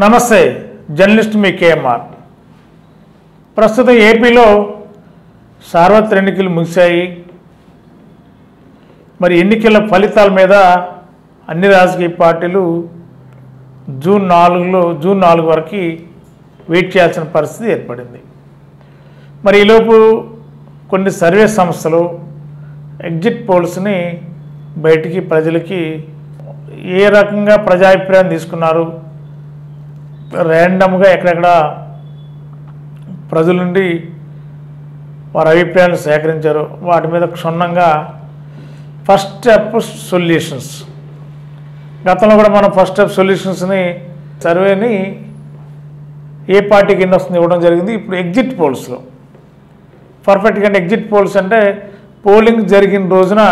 నమస్తే జర్నలిస్ట్ మీ కేఎంఆర్. ప్రస్తుతం ఏపీలో సార్వత్రిక ఎన్నికలు ముగిశాయి. మరి ఎన్నికల ఫలితాల మీద అన్ని రాజకీయ పార్టీలు జూన్ 4 వరకు వెయిట్ చేయాల్సిన పరిస్థితి ఏర్పడింది. మరి ఈలోపు కొన్ని సర్వే సంస్థలు ఎగ్జిట్ పోల్స్ని బయటికి ప్రజలకి ఏ రకంగా ప్రజాభిప్రాయం తీసుకున్నారు, ర్యాండమ్గా ఎక్కడెక్కడ ప్రజల నుండి వారి అభిప్రాయాలు సేకరించారు, వాటి మీద క్షుణ్ణంగా ఫస్ట్ స్టెప్ సొల్యూషన్స్, గతంలో కూడా మనం ఫస్ట్ స్టెప్ సొల్యూషన్స్ని సర్వేని ఏ పార్టీకి ఎన్ని వస్తుంది ఇవ్వడం జరిగింది. ఇప్పుడు ఎగ్జిట్ పోల్స్లో పర్ఫెక్ట్గా ఎగ్జిట్ పోల్స్ అంటే పోలింగ్ జరిగిన రోజున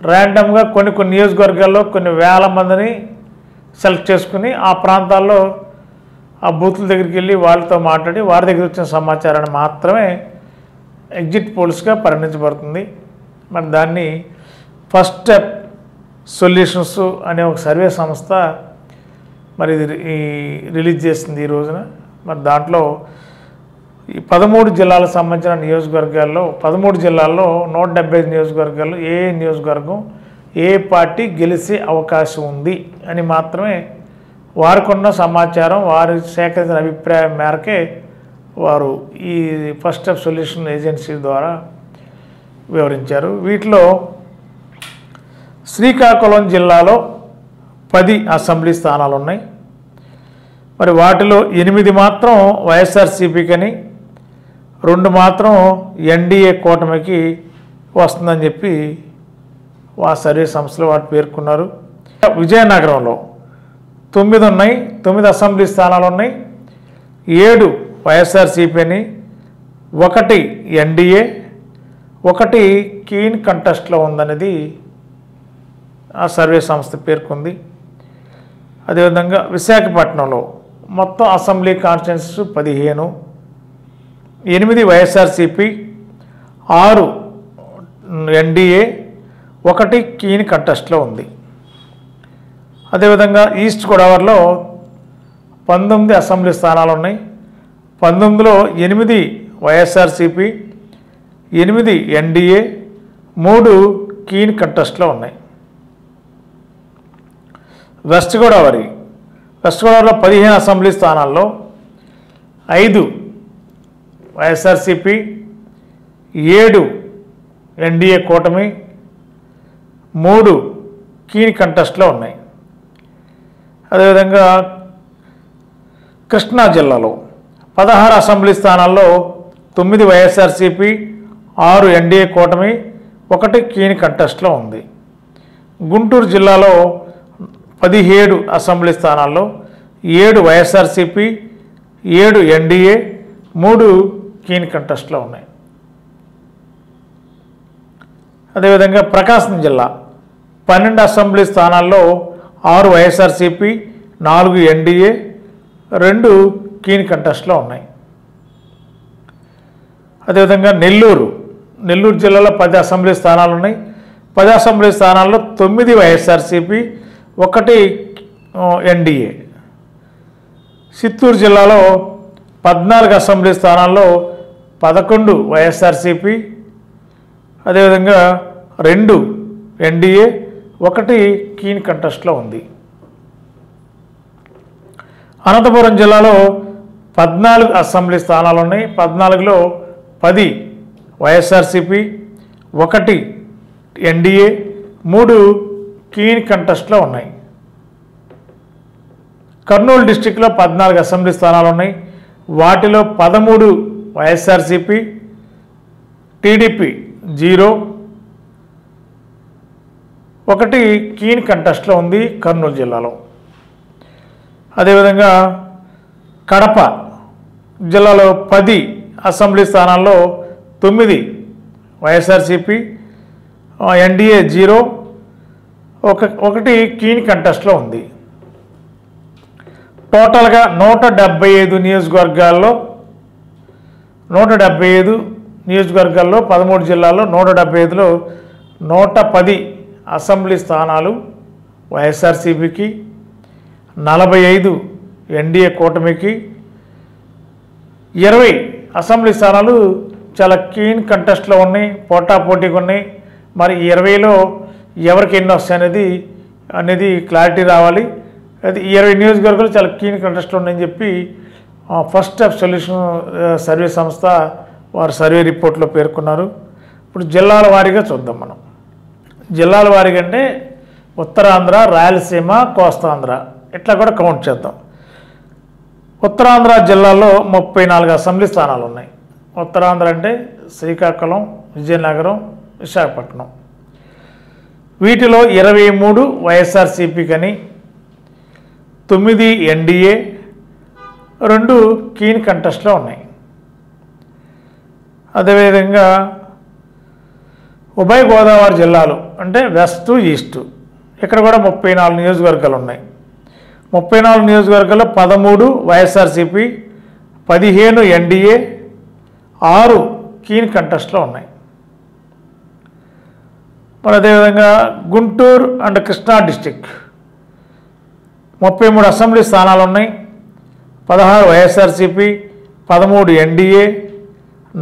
ర్యాండమ్గా కొన్ని నియోజకవర్గాల్లో కొన్ని వేల మందిని సెలెక్ట్ చేసుకుని ఆ ప్రాంతాల్లో ఆ బూత్ల దగ్గరికి వెళ్ళి వాళ్ళతో మాట్లాడి వారి దగ్గర వచ్చిన సమాచారాన్ని మాత్రమే ఎగ్జిట్ పోల్స్గా పరిగణించబడుతుంది. మరి దాన్ని ఫస్ట్ స్టెప్ సొల్యూషన్స్ అనే ఒక సర్వే సంస్థ మరి రిలీజ్ చేసింది ఈ రోజున. మరి దాంట్లో ఈ 13 జిల్లాలకు సంబంధించిన నియోజకవర్గాల్లో 13 జిల్లాల్లో 175 నియోజకవర్గాల్లో ఏ నియోజకవర్గం ఏ పార్టీ గెలిచే అవకాశం ఉంది అని మాత్రమే వారికున్న సమాచారం, వారి సేకరించిన అభిప్రాయం మేరకే వారు ఈ ఫస్ట్ స్టెప్ సొల్యూషన్ ఏజెన్సీ ద్వారా వివరించారు. వీటిలో శ్రీకాకుళం జిల్లాలో 10 అసెంబ్లీ స్థానాలు ఉన్నాయి. మరి వాటిలో 8 మాత్రం వైఎస్ఆర్సీపీకని, 2 మాత్రం ఎన్డీఏ కూటమికి వస్తుందని చెప్పి ఆ సర్వే సంస్థలు వాటి పేర్కొన్నారు. విజయనగరంలో 9 ఉన్నాయి, 9 అసెంబ్లీ స్థానాలు ఉన్నాయి. 7 వైఎస్ఆర్సీపీ అని, 1 ఎన్డీఏ, 1 కీన్ కంటెస్ట్లో ఉందనేది ఆ సర్వే సంస్థ పేర్కొంది. అదేవిధంగా విశాఖపట్నంలో మొత్తం assembly constituencies 15, 8 YSRCP, 6 NDA, 1 keen కంటెస్ట్లో ఉంది. అదేవిధంగా ఈస్ట్ గోదావరిలో 19 అసెంబ్లీ స్థానాలు ఉన్నాయి. 19లో 8 వైఎస్ఆర్సీపీ, 8 ఎన్డీఏ, 3 కీన్ కంటెస్ట్లో ఉన్నాయి. వెస్ట్ గోదావరిలో 15 అసెంబ్లీ స్థానాల్లో 5 వైఎస్ఆర్సీపీ, 7 ఎన్డీఏ కూటమి, 3 కీన్ కంటెస్ట్లో ఉన్నాయి. అదేవిధంగా కృష్ణా జిల్లాలో 16 అసెంబ్లీ స్థానాల్లో 9 వైఎస్ఆర్సీపీ, 6 ఎన్డీఏ కూటమి, 1 కీన్ కంటెస్ట్లో ఉంది. గుంటూరు జిల్లాలో 17 అసెంబ్లీ స్థానాల్లో 7 వైఎస్ఆర్సీపీ, 7 ఎన్డీఏ, 3 కీన్ కంటెస్ట్లో ఉన్నాయి. అదేవిధంగా ప్రకాశం జిల్లా 12 అసెంబ్లీ స్థానాల్లో 6 వైఎస్ఆర్సీపీ, 4 ఎన్డీఏ, 2 కీన్ కంటెస్ట్లో ఉన్నాయి. అదేవిధంగా నెల్లూరు జిల్లాలో 10 అసెంబ్లీ స్థానాలు ఉన్నాయి. 10 అసెంబ్లీ స్థానాల్లో 9 వైఎస్ఆర్సీపీ, 1 ఎన్డీఏ. చిత్తూరు జిల్లాలో 14 అసెంబ్లీ స్థానాల్లో 11 వైఎస్ఆర్సీపీ, అదేవిధంగా 2 ఎన్డీఏ, 1 కీన్ కంటెస్ట్లో ఉంది. అనంతపురం జిల్లాలో 14 అసెంబ్లీ స్థానాలు ఉన్నాయి. 14లో 10 వైఎస్ఆర్సీపీ, 1 ఎన్డీఏ, 3 కీన్ కంటెస్ట్లో ఉన్నాయి. కర్నూలు డిస్టిక్లో 14 అసెంబ్లీ స్థానాలు ఉన్నాయి. వాటిలో 13 వైఎస్ఆర్సీపీ, టీడీపీ 0, 1 కీన్ కంటెస్ట్లో ఉంది కర్నూలు జిల్లాలో. అదేవిధంగా కడప జిల్లాలో 10 అసెంబ్లీ స్థానాల్లో 9 వైఎస్ఆర్సీపీ, ఎన్డీఏ 0, 1 కీన్ కంటెస్ట్లో ఉంది. టోటల్గా 175 నియోజకవర్గాల్లో 13 జిల్లాల్లో 175లో 110 అసెంబ్లీ స్థానాలు వైఎస్ఆర్సీపీకి, 45 ఎన్డీఏ కూటమికి, 20 అసెంబ్లీ స్థానాలు చాలా కీన్ కంటెస్ట్లో ఉన్నాయి, పోటాపోటీగా ఉన్నాయి. మరి ఈ 20లో ఎవరికి ఎన్ని వస్తాయి అనేది క్లారిటీ రావాలి. అది 20 నియోజకవర్గాలు చాలా కీన్ కంటెస్ట్లో ఉన్నాయని చెప్పి ఫస్ట్ స్టెప్ సొల్యూషన్ సర్వే సంస్థ వారు సర్వే రిపోర్ట్లో పేర్కొన్నారు. ఇప్పుడు జిల్లాల వారీగా చూద్దాం మనం. జిల్లాల వారీగా అంటే ఉత్తరాంధ్ర, రాయలసీమ, కోస్తాంధ్ర ఇట్లా కూడా కౌంట్ చేద్దాం. ఉత్తరాంధ్ర జిల్లాలో 34 అసెంబ్లీ స్థానాలు ఉన్నాయి. ఉత్తరాంధ్ర అంటే శ్రీకాకుళం, విజయనగరం, విశాఖపట్నం. వీటిలో 23 వైఎస్ఆర్సీపీకని, 9 ఎన్డీఏ, 2 కీన్ కంటెస్ట్లో ఉన్నాయి. అదేవిధంగా ఉభయ గోదావరి జిల్లాలు అంటే వెస్ట్, ఈస్ట్ ఇక్కడ కూడా 34 నియోజకవర్గాలు ఉన్నాయి. 34 నియోజకవర్గాల్లో 13 వైఎస్ఆర్సీపీ, 15 ఎన్డీఏ, 6 కీన్ కంటెస్ట్లో ఉన్నాయి. మరి అదేవిధంగా Guntur and Krishna district 33 assembly స్థానాలు ఉన్నాయి. 16 వైఎస్ఆర్సీపీ, 13 ఎన్డీఏ,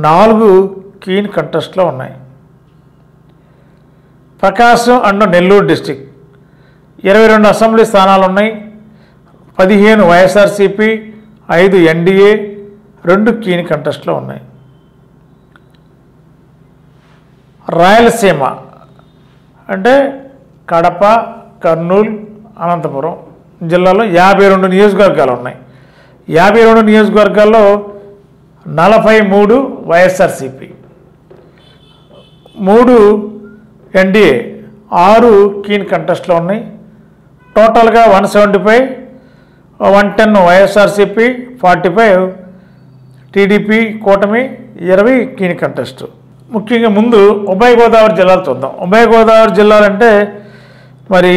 4 కీన్ కంటెస్ట్లో ఉన్నాయి. ప్రకాశం అండ్ నెల్లూరు డిస్టిక్ 22 అసెంబ్లీ స్థానాలు ఉన్నాయి. 15 వైఎస్ఆర్సీపీ, 5 ఎన్డీఏ, 2 కీన్ కంటెస్ట్లో ఉన్నాయి. రాయలసీమ అంటే కడప, కర్నూలు, అనంతపురం జిల్లాలో 52 నియోజకవర్గాలు ఉన్నాయి. 52 నియోజకవర్గాల్లో 43 వైఎస్ఆర్సీపీ, 3 ఎన్డీఏ, 6 కీన్ కంటెస్ట్లో ఉన్నాయి. టోటల్గా 175, 110 వైఎస్ఆర్సీపీ, 45 టీడీపీ కూటమి, 20 కీన్ కంటెస్ట్. ముఖ్యంగా ముందు ఉభయ గోదావరి జిల్లాలు చూద్దాం. ఉభయ గోదావరి జిల్లాలంటే మరి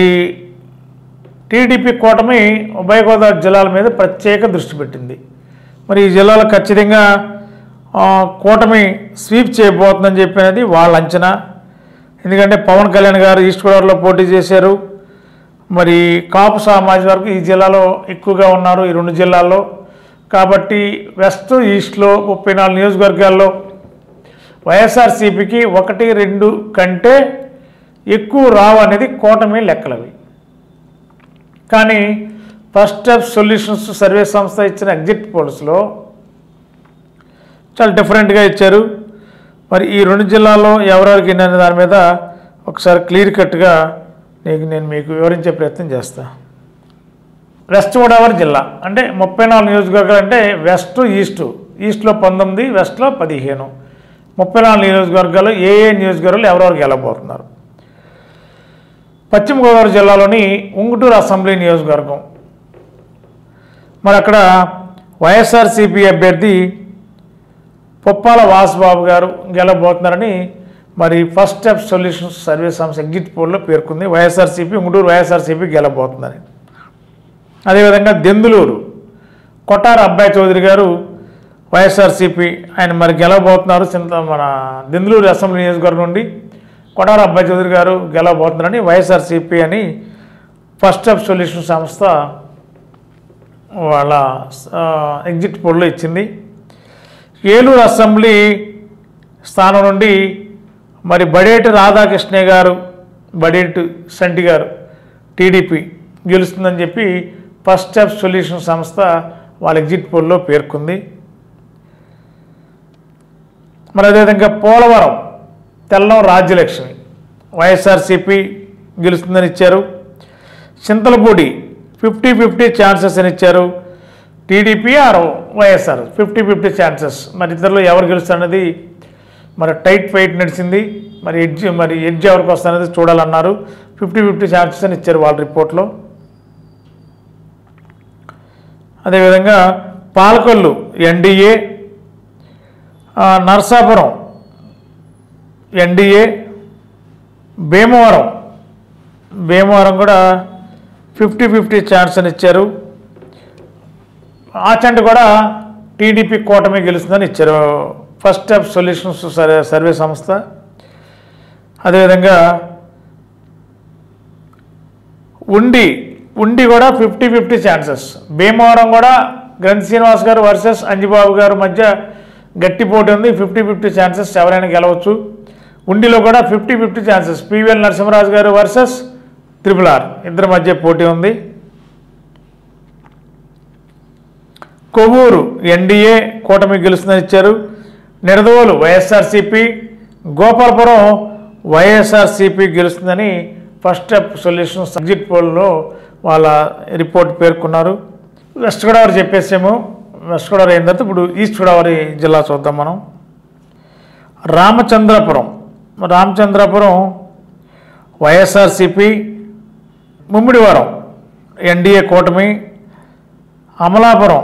టీడీపీ కూటమి ఉభయ గోదావరి జిల్లాల మీద ప్రత్యేక దృష్టి పెట్టింది. మరి ఈ జిల్లాలో ఖచ్చితంగా కూటమి స్వీప్ చేయబోతుందని చెప్పినది వాళ్ళ అంచనా. ఎందుకంటే పవన్ కళ్యాణ్ గారు ఈస్ట్ గోదావరిలో పోటీ చేశారు. మరి కాపు సామాజిక వర్గం ఈ జిల్లాలో ఎక్కువగా ఉన్నారు, ఈ 2 జిల్లాల్లో. కాబట్టి వెస్ట్, ఈస్ట్లో 34 నియోజకవర్గాల్లో వైఎస్ఆర్సీపీకి 1, 2 కంటే ఎక్కువ రావు అనేది కూటమి లెక్కలవి. కానీ ఫస్ట్ స్టెప్ సొల్యూషన్స్ సర్వే సంస్థ ఇచ్చిన ఎగ్జిట్ పోల్స్లో చాలా డిఫరెంట్గా ఇచ్చారు. మరి ఈ 2 జిల్లాల్లో ఎవరెవరికి అనే దాని మీద ఒకసారి క్లియర్ కట్గా నేను మీకు వివరించే ప్రయత్నం చేస్తాను. వెస్ట్ గోదావరి జిల్లా అంటే 34 నియోజకవర్గాలు అంటే వెస్ట్, ఈస్ట్లో 19, వెస్ట్లో 15. 34 నియోజకవర్గాలు ఏ నియోజకవర్గాలు ఎవరెవరికి వెళ్ళబోతున్నారు. పశ్చిమ గోదావరి జిల్లాలోని ఉంగుటూరు అసెంబ్లీ నియోజకవర్గం. మరి అక్కడ వైఎస్ఆర్సీపీ అభ్యర్థి పుప్పాల వాసుబాబు గారు గెలబోతున్నారని మరి ఫస్ట్ స్టెప్ సొల్యూషన్స్ సర్వే సంస్థ ఎగ్జిట్ పోల్లో పేర్కొంది. ఉంగుటూరు వైఎస్ఆర్సీపీ గెలబోతుందని. అదేవిధంగా దెందులూరు కొట్టార అబ్బాయి చౌదరి గారు వైఎస్ఆర్సీపీ ఆయన మరి గెలవబోతున్నారు. మన దెందులూరు అసెంబ్లీ నియోజకవర్గం నుండి కొట్టార అబ్బాయి చౌదరి గారు గెలవబోతున్నారని వైఎస్ఆర్సీపీ అని ఫస్ట్ స్టెప్ సొల్యూషన్ సంస్థ వాళ్ళ ఎగ్జిట్ పోల్లో ఇచ్చింది. ఏలూరు అసెంబ్లీ స్థానం నుండి మరి బడేటి రాధాకృష్ణ గారు, బడేటి సంటి గారు టీడీపీ గెలుస్తుందని చెప్పి ఫస్ట్ స్టెప్ సొల్యూషన్ సంస్థ వాళ్ళ ఎగ్జిట్ పోల్లో పేర్కొంది. మరి అదేవిధంగా పోలవరం తెల్లం రాజ్యలక్ష్మి వైఎస్ఆర్సీపీ గెలుస్తుందని ఇచ్చారు. చింతలపూడి 50-50 ఛాన్సెస్ అని ఇచ్చారు. TDP or YSR 50-50 chances. మరి ఇద్దరిలో ఎవరు గెలుస్తారనేది మరి టైట్ ఫైట్ నడిచింది. మరి ఎడ్జ్ ఎవరికి వస్తారనేది చూడాలన్నారు. 50-50 ఛాన్సెస్ అని ఇచ్చారు వాళ్ళ రిపోర్ట్లో. అదేవిధంగా పాలకొల్లు ఎన్డీఏ, నరసాపురం ఎన్డీఏ, భీమవరం కూడా 50-50 ఛాన్స్ అని ఇచ్చారు. ఆచంట కూడా టీడీపీ కూటమి గెలుస్తుందని ఇచ్చారు ఫస్ట్ స్టెప్ సొల్యూషన్స్ సర్వే సంస్థ. అదేవిధంగా ఉండి ఉండి కూడా 50-50 ఛాన్సెస్. భీమవరం కూడా గ్రంథి శ్రీనివాస్ గారు వర్సెస్ అంజిబాబు గారు మధ్య గట్టి పోటీ ఉంది. 50-50 ఛాన్సెస్, ఎవరైనా గెలవచ్చు. ఉండిలో కూడా 50-50 ఛాన్సెస్. పివిఎల్ నరసింహరాజు గారు వర్సెస్ RRR ఇద్దరి మధ్య పోటీ ఉంది. కొవ్వూరు ఎన్డీఏ కూటమి గెలుస్తుందని ఇచ్చారు. నిడదవోలు వైఎస్ఆర్సీపీ, గోపాలపురం వైఎస్ఆర్సీపీ గెలుస్తుందని ఫస్ట్ స్టెప్ సొల్యూషన్స్ ఎగ్జిట్ పోల్లో వాళ్ళ రిపోర్ట్ పేర్కొన్నారు. వెస్ట్ గోదావరి చెప్పేసాము. వెస్ట్ గోదావరి అయిన తర్వాత ఇప్పుడు ఈస్ట్ గోదావరి జిల్లా చూద్దాం మనం. రామచంద్రపురం వైఎస్ఆర్సీపీ, ముమ్మిడివరం ఎన్డీఏ కూటమి, అమలాపురం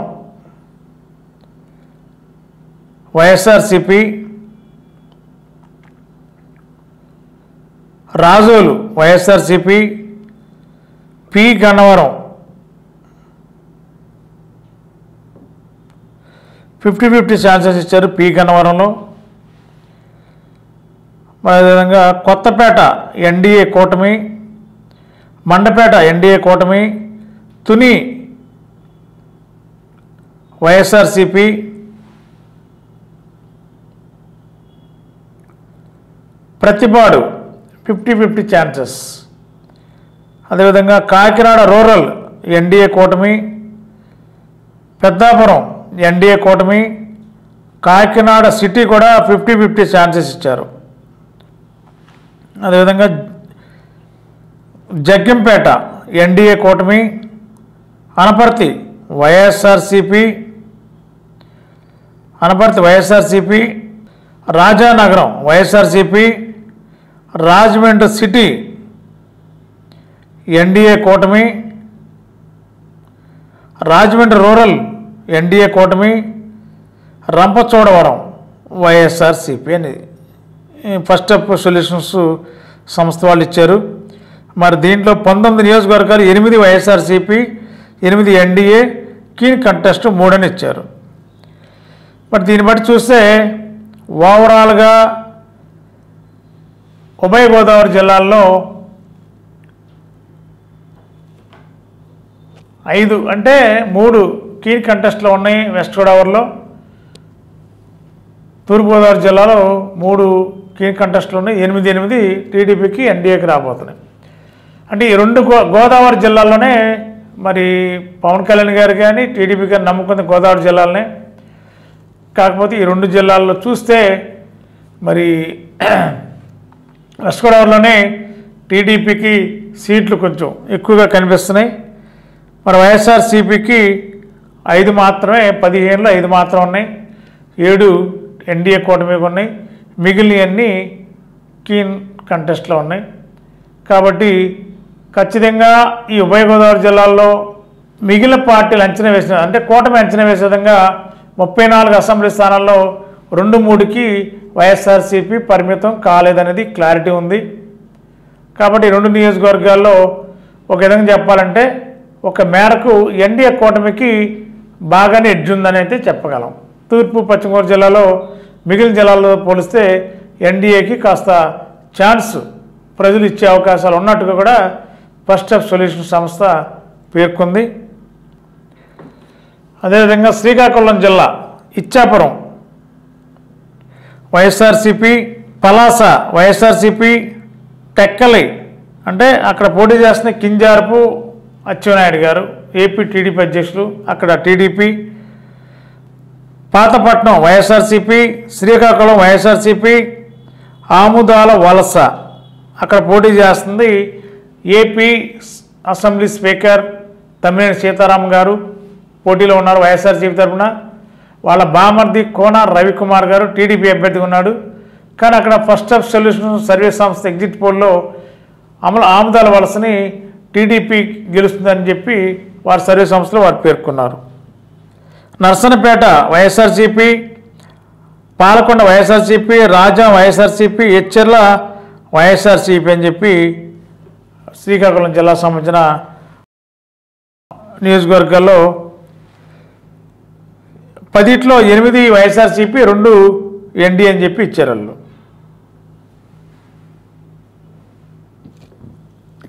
వైఎస్ఆర్సీపీ, రాజోలు వైఎస్ఆర్సీపీ, పి గన్నవరం 50-50 ఛాన్సెస్ ఇచ్చారు పి గన్నవరంలో. అదేవిధంగా కొత్తపేట ఎన్డీఏ కూటమి, మండపేట ఎన్డీఏ కూటమి, తుని వైఎస్ఆర్సీపీ, ప్రతిపాడు 50-50 ఛాన్సెస్. అదేవిధంగా కాకినాడ రూరల్ ఎన్డీఏ కూటమి, పెద్దాపురం ఎన్డీఏ కూటమి, కాకినాడ సిటీ కూడా 50-50 ఛాన్సెస్ ఇచ్చారు. అదేవిధంగా జగ్గంపేట ఎన్డీఏ కూటమి, అనపర్తి వైఎస్ఆర్సీపీ, రాజానగరం వైఎస్ఆర్సీపీ, రాజమండ్రి సిటీ ఎన్డీఏ కూటమి, రాజమండ్రి రూరల్ ఎన్డీఏ కూటమి, రంపచోడవరం వైఎస్ఆర్సీపీ అని ఫస్ట్ స్టెప్ సొల్యూషన్స్ సంస్థ వాళ్ళు ఇచ్చారు. మరి దీంట్లో 19 నియోజకవర్గాలు 8 వైఎస్ఆర్సీపీ, 8 ఎన్డీఏ, కీన్ కంటెస్ట్ 3 అని ఇచ్చారు. మరి దీన్ని బట్టి చూస్తే ఓవరాల్గా ఉభయ గోదావరి జిల్లాల్లో 5 అంటే 3 కీన్ కంటెస్ట్లో ఉన్నాయి. వెస్ట్ గోదావరిలో, తూర్పుగోదావరి జిల్లాలో 3 కీన్ కంటెస్ట్లు ఉన్నాయి. 8 టీడీపీకి ఎన్డీఏకి రాబోతున్నాయి. అంటే ఈ 2 గోదావరి జిల్లాల్లోనే మరి పవన్ కళ్యాణ్ గారు కానీ టీడీపీ గారు నమ్ముకుంది గోదావరి జిల్లాలనే. కాకపోతే ఈ 2 జిల్లాల్లో చూస్తే మరి వెస్ట్ గోదావరిలోనే టీడీపీకి సీట్లు కొంచెం ఎక్కువగా కనిపిస్తున్నాయి. మరి వైఎస్ఆర్సీపీకి 5 మాత్రమే, 15లో 5 మాత్రం ఉన్నాయి. 7 ఎన్డీఏ కూటమికి ఉన్నాయి. మిగిలినవన్నీ కీన్ కంటెస్ట్లో ఉన్నాయి. కాబట్టి ఖచ్చితంగా ఈ ఉభయ గోదావరి జిల్లాల్లో మిగిలిన పార్టీలు అంచనా వేసిన, అంటే కూటమి అంచనా వేసే విధంగా 34 అసెంబ్లీ స్థానాల్లో 2-3కి వైఎస్ఆర్సీపీ పరిమితం కాలేదనేది క్లారిటీ ఉంది. కాబట్టి 2 నియోజకవర్గాల్లో ఒక విధంగా చెప్పాలంటే ఒక మేరకు ఎన్డీఏ కూటమికి బాగానే ఎడ్జ్ ఉందని అయితే చెప్పగలం. తూర్పు పశ్చిమ గోదావరి జిల్లాలో మిగిలిన జిల్లాల్లో పోలిస్తే ఎన్డీఏకి కాస్త ఛాన్స్ ప్రజలు ఇచ్చే అవకాశాలు ఉన్నట్టుగా కూడా ఫస్ట్ స్టెప్ సొల్యూషన్ సంస్థ పేర్కొంది. అదేవిధంగా శ్రీకాకుళం జిల్లా ఇచ్చాపురం వైఎస్ఆర్సీపీ, పలాస వైఎస్ఆర్సీపీ, టెక్కలి అంటే అక్కడ పోటీ చేస్తున్న కింజారపు అచ్చెన్నాయుడు గారు ఏపీ టీడీపీ అధ్యక్షులు, అక్కడ టీడీపీ, పాతపట్నం వైఎస్ఆర్సీపీ, శ్రీకాకుళం వైఎస్ఆర్సీపీ, ఆముదాల వలస అక్కడ పోటీ చేస్తుంది AP assembly speaker Tammineni Sitaram గారు పోటీలో ఉన్నారు వైఎస్ఆర్సీపీ తరఫున. వాళ్ళ బామర్ది కోన రవికుమార్ గారు టీడీపీ అభ్యర్థిగా ఉన్నాడు. కానీ అక్కడ ఫస్ట్ స్టెప్ సొల్యూషన్ సర్వీస్ సంస్థ ఎగ్జిట్ పోల్లో ఆముదాల వలసని టీడీపీ గెలుస్తుందని చెప్పి వారి సర్వే సంస్థలో వారు పేర్కొన్నారు. నర్సనపేట వైఎస్ఆర్సీపీ, పాలకొండ వైఎస్ఆర్సీపీ, రాజా వైఎస్ఆర్సీపీ, ఎచ్చెర్ల వైఎస్ఆర్సీపీ అని చెప్పి శ్రీకాకుళం జిల్లా సంబంధించిన నియోజకవర్గాల్లో 10లో 8 వైఎస్ఆర్సీపీ, 2 ఎన్డీ అని చెప్పి ఇచ్చారు వాళ్ళు.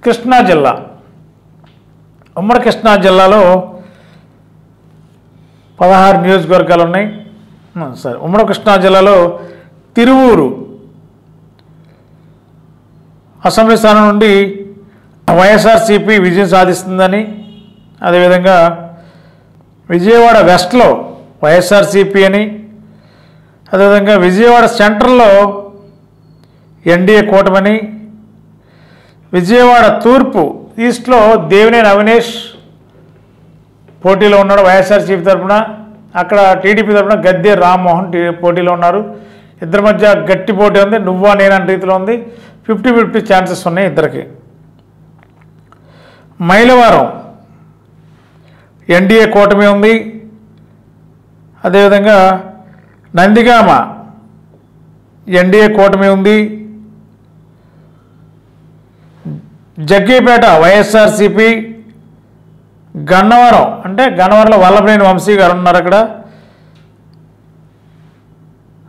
కృష్ణా జిల్లా ఉమ్మడి కృష్ణా జిల్లాలో 16 నియోజకవర్గాలు ఉన్నాయి. సరే, ఉమ్మడి కృష్ణా జిల్లాలో తిరువూరు అసెంబ్లీ స్థానం నుండి వైఎస్ఆర్సీపీ విజయం సాధిస్తుందని, అదేవిధంగా విజయవాడ వెస్ట్లో వైఎస్ఆర్సీపీ అని, అదేవిధంగా విజయవాడ సెంట్రల్లో ఎన్డీఏ కూటమని, విజయవాడ తూర్పు ఈస్ట్లో దేవినేని అవినేష్ పోటీలో ఉన్నాడు వైఎస్ఆర్సీపీ తరఫున, అక్కడ టీడీపీ తరఫున గద్దె రామ్మోహన్ పోటీలో ఉన్నారు. ఇద్దరి మధ్య గట్టి పోటీ ఉంది, నువ్వా నేనన్న రీతిలో ఉంది. 50-50 ఛాన్సెస్ ఉన్నాయి ఇద్దరికి. మైలవరం ఎన్డీఏ కూటమి ఉంది, అదేవిధంగా నందిగామ ఎన్డీఏ కూటమి ఉంది, జగ్గీపేట వైఎస్ఆర్సీపీ, గన్నవరం అంటే గన్నవరంలో వల్లభనేని వంశీ గారు ఉన్నారు అక్కడ,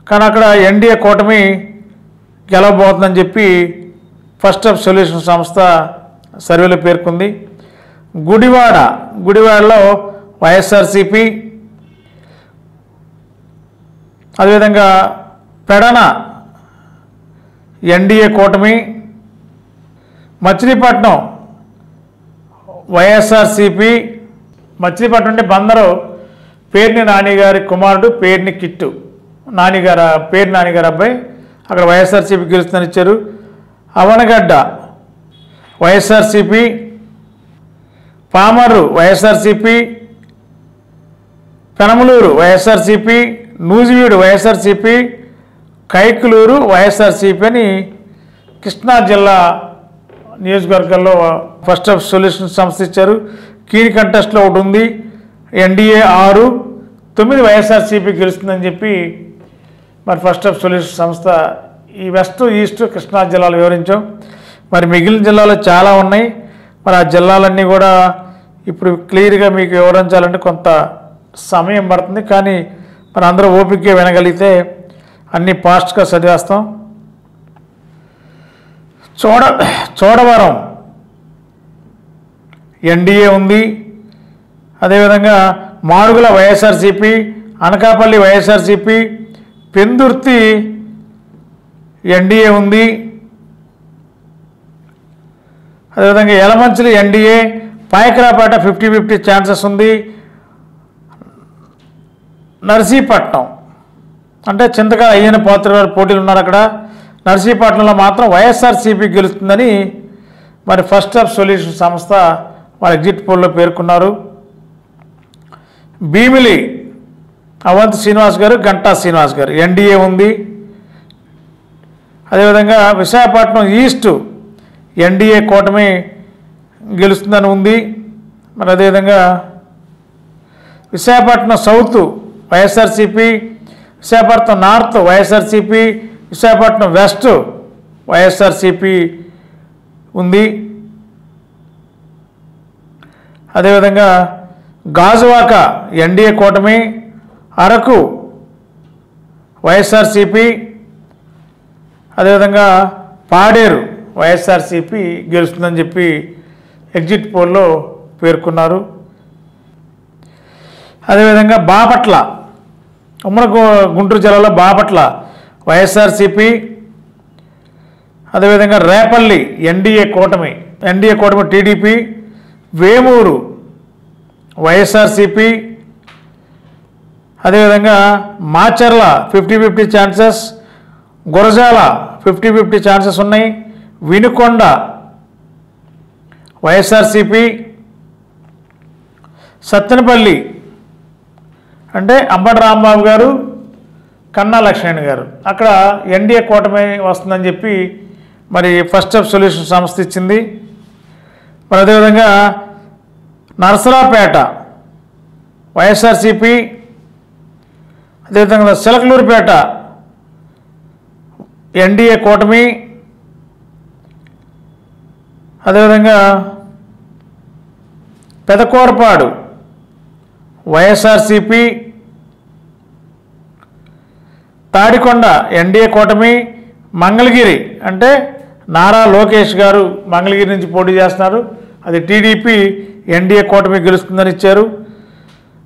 కానీ అక్కడ ఎన్డీఏ కూటమి గెలవబోతుందని చెప్పి ఫస్ట్ ఆఫ్ సొల్యూషన్ సంస్థ సర్వేలో పేర్కొంది. గుడివాడలో వైఎస్ఆర్సీపీ, అదేవిధంగా పెడన ఎన్డీఏ కూటమి, మచిలీపట్నం వైఎస్ఆర్సీపీ, మచిలీపట్నం అంటే బందరు పేర్ని నానిగారి కుమారుడు పేర్ని కిట్టు పేర్ని నానిగారు అబ్బాయి, అక్కడ వైఎస్ఆర్సీపీ గెలుస్తుందని ఇచ్చారు. అవనగడ్డ వైఎస్ఆర్సీపీ, పామర్రు వైఎస్ఆర్సీపీ, పెనమలూరు వైఎస్ఆర్సీపీ, నూజివీడు వైఎస్ఆర్సీపీ, కైకులూరు వైఎస్ఆర్సీపీ అని కృష్ణా జిల్లా నియోజకవర్గాల్లో ఫస్ట్ ఆఫ్ సొల్యూషన్ సంస్థ ఇచ్చారు. కీని కంటెస్ట్లో ఒకటి ఉంది, ఎన్డీఏ 6, 9 వైఎస్ఆర్సీపీ గెలుస్తుందని చెప్పి మరి ఫస్ట్ ఆఫ్ సొల్యూషన్ సంస్థ ఈ వెస్ట్ ఈస్ట్ కృష్ణా జిల్లాలు వివరించాం. మరి మిగిలిన జిల్లాలు చాలా ఉన్నాయి. మరి ఆ జిల్లాలన్నీ కూడా ఇప్పుడు క్లియర్గా మీకు వివరించాలంటే కొంత సమయం పడుతుంది, కానీ మరి అందరూ ఓపికగా వినగలిగితే అన్నీ ఫాస్ట్గా చదివేస్తాం. చోడవరం ఎన్డీఏ ఉంది, అదేవిధంగా మాడుగుల వైఎస్ఆర్సీపీ, అనకాపల్లి వైఎస్ఆర్సీపీ, పెందుర్తి ఎన్డీఏ ఉంది, అదేవిధంగా యలమంచిలి ఎన్డీఏ, పాయకరాపేట 50-50 ఛాన్సెస్ ఉంది. నర్సీపట్నం అంటే చింతకాయ అయ్యన పాత్ర గారు పోటీలు ఉన్నారు అక్కడ, నర్సీపట్నంలో మాత్రం వైఎస్ఆర్సీపీ గెలుస్తుందని మరి ఫస్ట్ ఆఫ్ సొల్యూషన్ సంస్థ వాళ్ళ ఎగ్జిట్ పోల్లో పేర్కొన్నారు. భీమిలి అవంతి శ్రీనివాస్ గారు, గంటా శ్రీనివాస్ గారు ఎన్డీఏ ఉంది, అదేవిధంగా విశాఖపట్నం ఈస్ట్ ఎన్డీఏ కూటమి గెలుస్తుందని ఉంది. మరి అదేవిధంగా Visakhapatnam south YSRCP, Visakhapatnam north YSRCP, Visakhapatnam west YSRCP ఉంది. అదేవిధంగా గాజువాక ఎన్డీఏ కూటమి, అరకు వైఎస్ఆర్సీపీ, అదేవిధంగా పాడేరు వైఎస్ఆర్సీపీ గెలుస్తుందని చెప్పి ఎగ్జిట్ పోల్లో పేర్కొన్నారు. అదేవిధంగా బాపట్ల ఉమ్మడి గుంటూరు జిల్లాలో బాపట్ల వైఎస్ఆర్సీపీ, అదేవిధంగా రేపల్లి ఎన్డీఏ కూటమి టీడీపీ, వేమూరు వైఎస్ఆర్సీపీ, అదేవిధంగా మాచర్ల 50-50 ఛాన్సెస్, గురజాల 50-50 ఛాన్సెస్ ఉన్నాయి, వినుకొండ వైఎస్ఆర్సీపీ, సత్తెనపల్లి అంటే అంబటి రాంబాబు గారు, కన్నా లక్ష్మణ్ గారు, అక్కడ ఎన్డీఏ కూటమి వస్తుందని చెప్పి మరి ఫస్ట్ ఆఫ్ సొల్యూషన్ సంస్థ ఇచ్చింది. మరి అదేవిధంగా నరసరావుపేట వైఎస్ఆర్సీపీ, అదేవిధంగా చిలకలూరుపేట ఎన్డీఏ కూటమి, అదేవిధంగా పెదకూరపాడు వైఎస్ఆర్సీపీ, తాడికొండ ఎన్డీఏ కూటమి, మంగళగిరి అంటే నారా లోకేష్ గారు మంగళగిరి నుంచి పోటీ చేస్తున్నారు, అది టీడీపీ ఎన్డీఏ కూటమి గెలుస్తుందని ఇచ్చారు.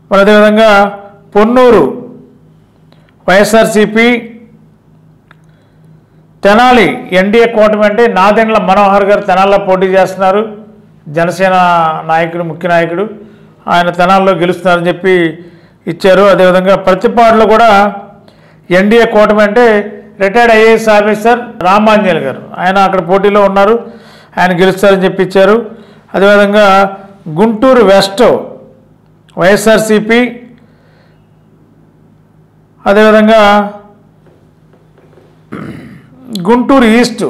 మరి అదేవిధంగా పొన్నూరు వైఎస్ఆర్సీపీ, తెనాలి ఎన్డీఏ కూటమి అంటే నాదెండ్ల మనోహర్ గారు తెనాల్లో పోటీ చేస్తున్నారు. జనసేన నాయకుడు, ముఖ్య నాయకుడు, ఆయన తెనాల్లో గెలుస్తున్నారని చెప్పి ఇచ్చారు. అదేవిధంగా ప్రతిపాడులో కూడా ఎన్డీఏ కూటమి అంటే రిటైర్డ్ ఐఏఎస్ ఆఫీసర్ రామాంజనేయులు గారు, ఆయన అక్కడ పోటీలో ఉన్నారు, ఆయన గెలుస్తారని చెప్పి ఇచ్చారు. అదేవిధంగా గుంటూరు వెస్ట్ వైఎస్ఆర్సీపీ, అదేవిధంగా గుంటూరు ఈస్ట్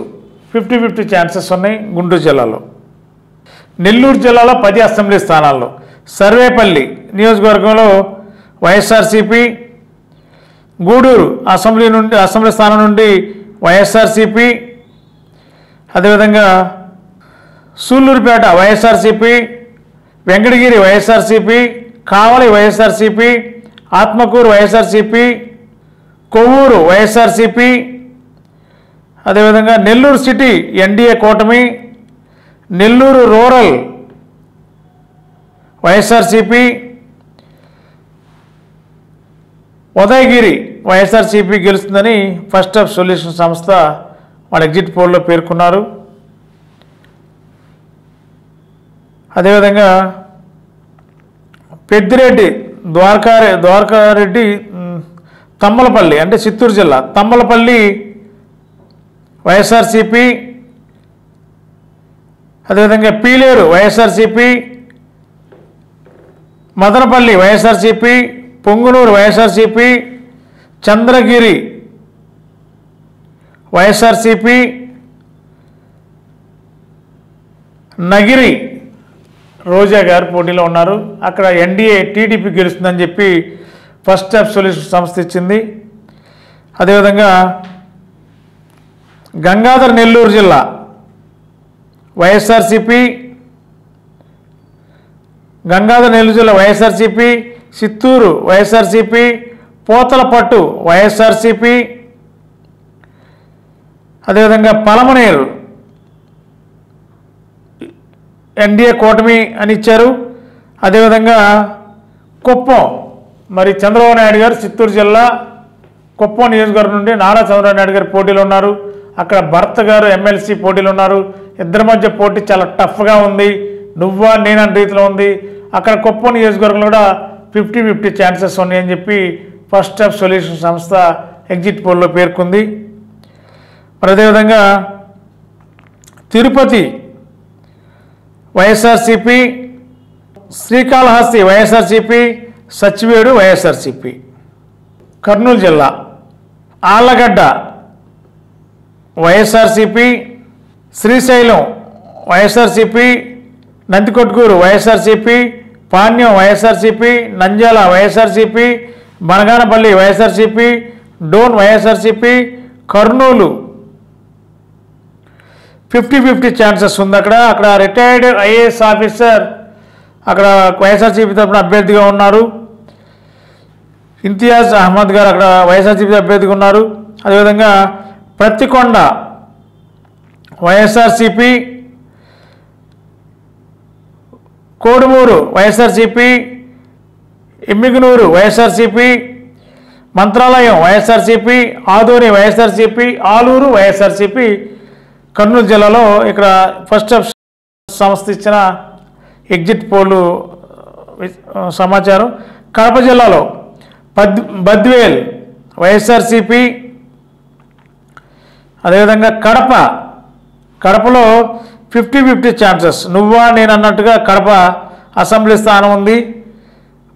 50-50 ఛాన్సెస్ ఉన్నాయి గుంటూరు జిల్లాలో. నెల్లూరు జిల్లాలో 10 అసెంబ్లీ స్థానాల్లో సర్వేపల్లి నియోజకవర్గంలో వైఎస్ఆర్సీపీ, గూడూరు అసెంబ్లీ స్థానం నుండి వైఎస్ఆర్సీపీ, అదేవిధంగా సూళ్ళూరుపేట వైఎస్ఆర్సీపీ, వెంకటగిరి వైఎస్ఆర్సీపీ, కావలి వైఎస్ఆర్సీపీ, ఆత్మకూరు వైఎస్ఆర్సీపీ, కొవ్వూరు వైఎస్ఆర్సీపీ, అదేవిధంగా నెల్లూరు సిటీ ఎన్డీఏ కూటమి, నెల్లూరు రూరల్ వైఎస్ఆర్సీపీ, ఉదయగిరి వైఎస్ఆర్సీపీ గెలుస్తుందని ఫస్ట్ ఆఫ్ సొల్యూషన్ సంస్థ వాళ్ళ ఎగ్జిట్ పోల్లో పేర్కొన్నారు. అదేవిధంగా పెద్దిరెడ్డి ద్వారకారెడ్డి తమ్మలపల్లి అంటే చిత్తూరు జిల్లా తమ్మలపల్లి వైఎస్ఆర్సీపీ, అదేవిధంగా పీలేరు వైఎస్ఆర్సీపీ, మదనపల్లి వైఎస్ఆర్సీపీ, పొంగునూరు వైఎస్ఆర్సీపీ, చంద్రగిరి వైఎస్ఆర్సీపీ, నగిరి రోజా గారు పోటీలో ఉన్నారు. అక్కడ ఎన్డీఏ టీడీపీ గెలుస్తుందని చెప్పి ఫస్ట్ ఆఫ్ సొల్యూషన్ సంస్థ ఇచ్చింది. అదేవిధంగా గంగాధర్ నెల్లూరు జిల్లా వైఎస్ఆర్సీపీ, గంగాధర్ నెల్లూరు జిల్లా వైఎస్ఆర్సీపీ, చిత్తూరు వైఎస్ఆర్సీపీ, పోతలపట్టు వైఎస్ఆర్సీపీ, అదేవిధంగా పలమనేరు ఎన్డీఏ కూటమి అని ఇచ్చారు. అదేవిధంగా కుప్పం మరి చంద్రబాబు నాయుడు గారు చిత్తూరు జిల్లా కుప్పం నియోజకవర్గం నుండి నారా చంద్రబాబు నాయుడు గారు పోటీలో ఉన్నారు. అక్కడ భర్త గారు ఎమ్మెల్సీ పోటీలో ఉన్నారు. ఇద్దరి మధ్య పోటీ చాలా టఫ్గా ఉంది, నువ్వా నేనన్న రీతిలో ఉంది. అక్కడ కుప్పం నియోజకవర్గంలో కూడా 50-50 ఛాన్సెస్ ఉన్నాయని చెప్పి ఫస్ట్ ఆఫ్ సొల్యూషన్ సంస్థ ఎగ్జిట్ పోల్లో పేర్కొంది. మరి అదేవిధంగా తిరుపతి వైఎస్ఆర్సీపీ, శ్రీకాళహస్తి వైఎస్ఆర్సీపీ, సచివేడు వైఎస్ఆర్సీపీ. కర్నూలు జిల్లా ఆళ్లగడ్డ వైఎస్ఆర్సీపీ, శ్రీశైలం వైఎస్ఆర్సీపీ, నందికొట్కూరు వైఎస్ఆర్సీపీ, పాణ్యం వైఎస్ఆర్సీపీ, నంద్యాల వైఎస్ఆర్సీపీ, బనగానపల్లి వైఎస్ఆర్సీపీ, డోన్ వైఎస్ఆర్సీపీ, కర్నూలు 50-50 ఛాన్సెస్ ఉంది. అక్కడ రిటైర్డ్ ఐఏఎస్ ఆఫీసర్ అక్కడ వైఎస్ఆర్సీపీ తరఫున అభ్యర్థిగా ఉన్నారు. ఇంతియాజ్ అహ్మద్ గారు అక్కడ వైఎస్ఆర్సీపీ అభ్యర్థిగా ఉన్నారు. అదేవిధంగా ప్రత్తికొండ వైఎస్ఆర్సీపీ, కోడుమూరు వైఎస్ఆర్సీపీ, ఎమ్మిగనూరు వైఎస్ఆర్సీపీ, మంత్రాలయం వైఎస్ఆర్సీపీ, ఆదోని వైఎస్ఆర్సీపీ, ఆలూరు వైఎస్ఆర్సీపీ కర్నూలు జిల్లాలో ఇక్కడ ఫస్ట్ ఆఫ్ సంస్థ ఇచ్చిన ఎగ్జిట్ పోలు సమాచారం. కడప జిల్లాలో బద్వేల్ వైఎస్ఆర్సీపీ, అదేవిధంగా కడపలో 50-50 ఛాన్సెస్, నువ్వా నేను అన్నట్టుగా కడప అసెంబ్లీ స్థానం ఉంది.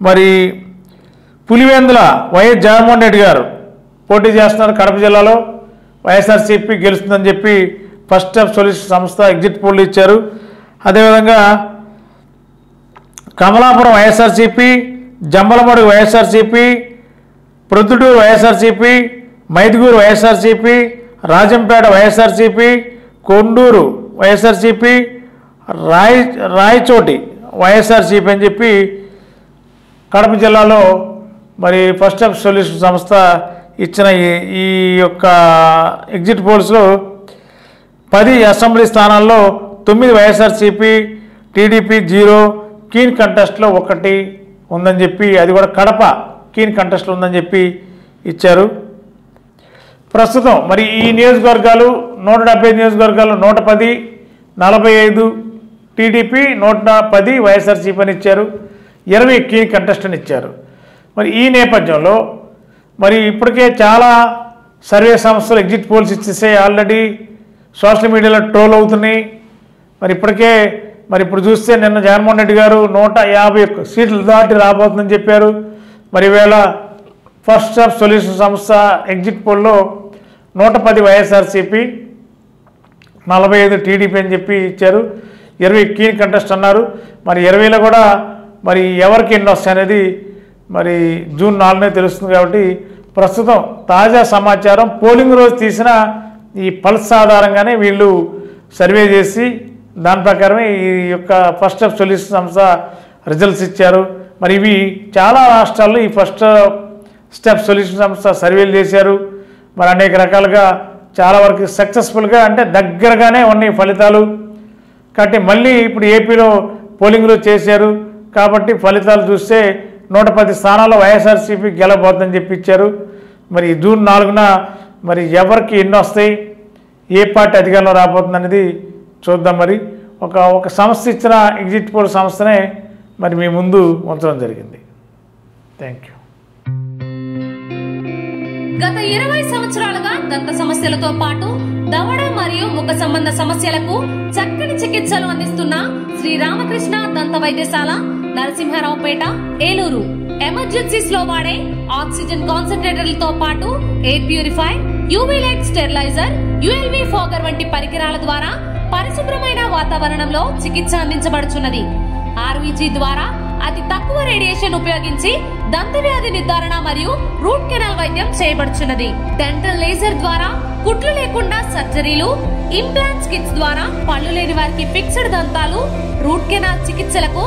మరి పులివెందుల వైఎస్ జగన్మోహన్ రెడ్డి గారు పోటీ చేస్తున్నారు. కడప జిల్లాలో వైఎస్ఆర్సీపీ గెలుస్తుందని చెప్పి ఫస్ట్ ఆఫ్ సొల్యూషన్ సంస్థ ఎగ్జిట్ పోల్ ఇచ్చారు. అదేవిధంగా కమలాపురం వైఎస్ఆర్సీపీ, జంబలమడుగు వైఎస్ఆర్సీపీ, ప్రొద్దుటూరు వైఎస్ఆర్సీపీ, మైదుగూరు వైఎస్ఆర్సీపీ, రాజంపేట వైఎస్ఆర్సీపీ, కొండూరు వైఎస్ఆర్సీపీ, రాయచోటి వైఎస్ఆర్సీపీ అని చెప్పి కడప జిల్లాలో మరి ఫస్ట్ ఆఫ్ సొల్యూషన్ సంస్థ ఇచ్చిన ఈ యొక్క ఎగ్జిట్ పోల్స్లో 10 అసెంబ్లీ స్థానాల్లో 9 వైఎస్ఆర్సీపీ, టీడీపీ 0, కీన్ కంటెస్ట్లో ఒకటి ఉందని చెప్పి, అది కూడా కడప కీన్ కంటెస్ట్లో ఉందని చెప్పి ఇచ్చారు. ప్రస్తుతం మరి ఈ నియోజకవర్గాలు 170 నియోజకవర్గాలు 110, 45 టీడీపీ, 110 వైఎస్ఆర్సీపీ అని ఇచ్చారు. 20 కీన్ కంటెస్ట్ అని ఇచ్చారు. మరి ఈ నేపథ్యంలో మరి ఇప్పటికే చాలా సర్వే సంస్థలు ఎగ్జిట్ పోల్స్ ఇచ్చేసాయి. ఆల్రెడీ సోషల్ మీడియాలో ట్రోల్ అవుతున్నాయి. మరి ఇప్పటికే ఇప్పుడు చూస్తే నిన్న జగన్మోహన్ రెడ్డి గారు 150 సీట్లు దాటి రాబోతుందని చెప్పారు. మరి ఈవేళ ఫస్ట్ స్టెప్ సొల్యూషన్ సంస్థ ఎగ్జిట్ పోల్లో 110 వైఎస్ఆర్సీపీ, 45 టీడీపీ అని చెప్పి ఇచ్చారు. 20 కీన్ కంటెస్ట్ అన్నారు. మరి 20లో కూడా మరి ఎవరికి ఎన్ని వస్తాయనేది మరి జూన్ 4నే తెలుస్తుంది. కాబట్టి ప్రస్తుతం తాజా సమాచారం పోలింగ్ రోజు తీసిన ఈ పల్స్ ఆధారంగానే వీళ్ళు సర్వే చేసి దాని ప్రకారమే ఈ యొక్క ఫస్ట్ స్టెప్ సొల్యూషన్ సంస్థ రిజల్ట్స్ ఇచ్చారు. మరి ఇవి చాలా రాష్ట్రాల్లో ఈ ఫస్ట్ స్టెప్ సొల్యూషన్ సంస్థ సర్వేలు చేశారు. మరి అనేక రకాలుగా చాలా వరకు సక్సెస్ఫుల్గా అంటే దగ్గరగానే ఉన్నాయి ఫలితాలు. కాబట్టి మళ్ళీ ఇప్పుడు ఏపీలో పోలింగ్లో చేశారు. కాబట్టి ఫలితాలు చూస్తే 110 స్థానాల్లో వైఎస్ఆర్సీపీ గెలబోతుందని చెప్పి ఇచ్చారు. మరి జూన్ 4న మరి ఎవరికి ఎన్ని వస్తాయి, ఏ పార్టీ అధికారంలో రాబోతుంది అనేది చూద్దాం. మరి ఒక సంస్థ ఇచ్చిన ఎగ్జిట్ పోల్ సంస్థనే మరి మీ ముందు ఉంచడం జరిగింది. Thank you. గత 20 సంవత్సరాలుగా దంత సమస్యలతో పాటు దవడ మరియు ముఖ సంబంధ సమస్యలకు చక్కని చికిత్సలు అందిస్తున్న శ్రీ రామకృష్ణ దంత వైద్యశాల, నరసింహారావుపేట, ఏలూరు. ఎమర్జెన్సీస్ లో వాడే ఆక్సిజన్ కాన్సంట్రేటర్లతో పాటు air purify, UV light steriliser, ULV fogger వంటి పరికరాల ద్వారా పరిశుభ్రమైన వాతావరణంలో చికిత్స అందించబడుచున్నది. ఆర్వీజీ ద్వారా అతి తక్కువ రేడియేషన్ ఉపయోగించి దంత వ్యాధి నిర్ధారణ మరియు రూట్ కెనాల్ వైద్యం చేయబడుచున్నది. డెంటల్ లేజర్ ద్వారా కుట్లు లేకుండా సర్జరీలు, ఇంప్లాంట్స్ కిట్స్ ద్వారా పళ్ళు లేని వారికి ఫిక్స్డ్ దంతాలు, రూట్ కెనాల్ చికిత్సలకు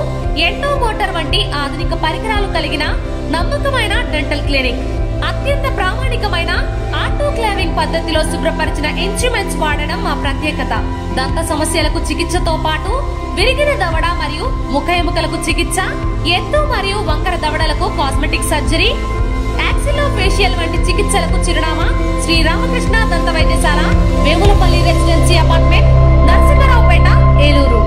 ఎండో మోటార్ వంటి ఆధునిక పరికరాలు కలిగిన నమ్మకమైన డెంటల్ క్లినిక్. అత్యంత ప్రామాణికమైన ఆటోక్లావింగ్ పద్ధతిలో శుభ్రపరిచిన ఇన్స్ట్రుమెంట్స్ వాడడం మా ప్రత్యేకత. దంత సమస్యలకు చికిత్సతో పాటు విరిగిన దవడ మరియు ముఖ ఎముకలకు చికిత్స, ఎత్తు మరియు వంకర దవడలకు కాస్మెటిక్ సర్జరీ, యాక్సిలోఫేషియల్ వంటి చికిత్సలకు చిరునామా శ్రీ రామకృష్ణ దంత వైద్యశాల, వేములపల్లి రెసిడెన్సీ అపార్ట్మెంట్, నరసింహారావుపేట, ఏలూరు.